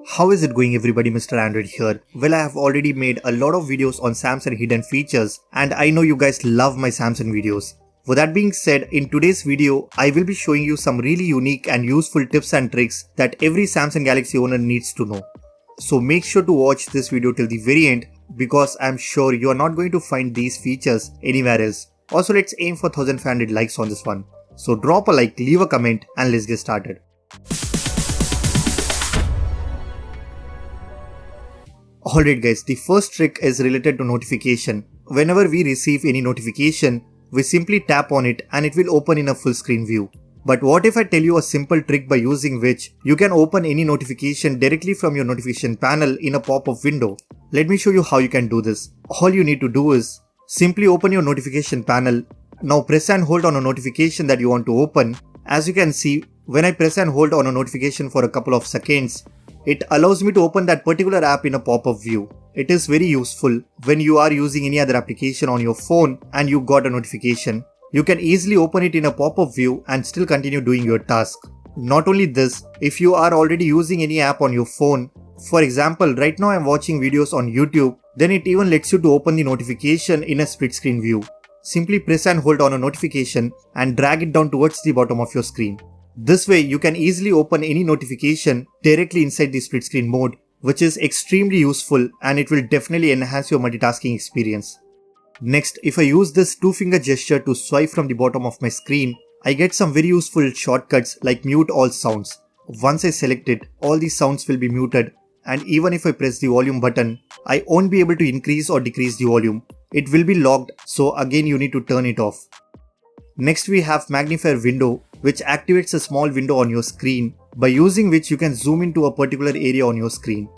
How is it going everybody, Mr. Android here? Well, I have already made a lot of videos on Samsung hidden features and I know you guys love my Samsung videos. With that being said, in today's video, I will be showing you some really unique and useful tips and tricks that every Samsung Galaxy owner needs to know. So make sure to watch this video till the very end because I'm sure you are not going to find these features anywhere else. Also, let's aim for 1500 likes on this one. So drop a like, leave a comment and let's get started. Alright guys, the first trick is related to notification. Whenever we receive any notification, we simply tap on it and it will open in a full screen view. But what if I tell you a simple trick by using which you can open any notification directly from your notification panel in a pop-up window? Let me show you how you can do this. All you need to do is simply open your notification panel. Now press and hold on a notification that you want to open. As you can see, when I press and hold on a notification for a couple of seconds, it allows me to open that particular app in a pop-up view. It is very useful when you are using any other application on your phone and you got a notification. You can easily open it in a pop-up view and still continue doing your task. Not only this, if you are already using any app on your phone, for example, right now I'm watching videos on YouTube, then it even lets you to open the notification in a split screen view. Simply press and hold on a notification and drag it down towards the bottom of your screen. This way you can easily open any notification directly inside the split screen mode, which is extremely useful and it will definitely enhance your multitasking experience. Next, if I use this 2-finger gesture to swipe from the bottom of my screen, I get some very useful shortcuts like mute all sounds. Once I select it, all the sounds will be muted, and even if I press the volume button, I won't be able to increase or decrease the volume. It will be locked, so again you need to turn it off. Next we have magnifier window, which activates a small window on your screen, by using which you can zoom into a particular area on your screen.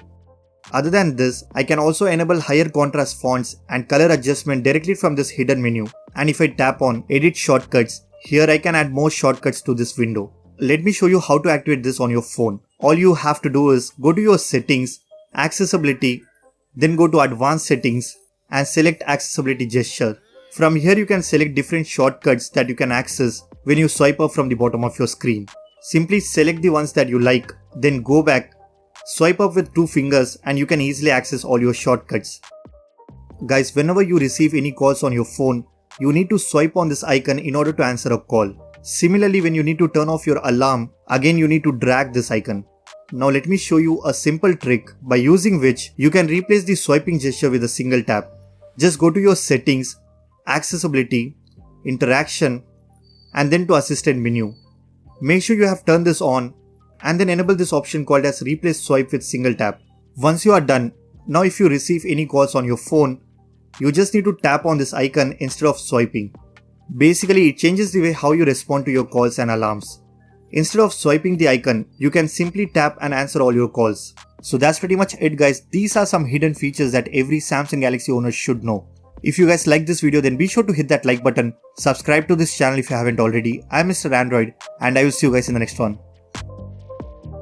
Other than this, I can also enable higher contrast fonts and color adjustment directly from this hidden menu. And if I tap on edit shortcuts, here I can add more shortcuts to this window. Let me show you how to activate this on your phone. All you have to do is go to your settings, accessibility, then go to advanced settings and select accessibility gesture. From here you can select different shortcuts that you can access when you swipe up from the bottom of your screen. Simply select the ones that you like, then go back, swipe up with 2 fingers and you can easily access all your shortcuts. Guys, whenever you receive any calls on your phone, you need to swipe on this icon in order to answer a call. Similarly, when you need to turn off your alarm, again you need to drag this icon. Now let me show you a simple trick by using which you can replace the swiping gesture with a single tap. Just go to your settings, accessibility, interaction, and then to assistant menu. Make sure you have turned this on and then enable this option called as replace swipe with single tap. Once you are done, now if you receive any calls on your phone, you just need to tap on this icon instead of swiping. Basically, it changes the way how you respond to your calls and alarms. Instead of swiping the icon, you can simply tap and answer all your calls. So that's pretty much it guys. These are some hidden features that every Samsung Galaxy owner should know. If you guys like this video, then be sure to hit that like button, subscribe to this channel if you haven't already. I'm Mr. Android and I will see you guys in the next one.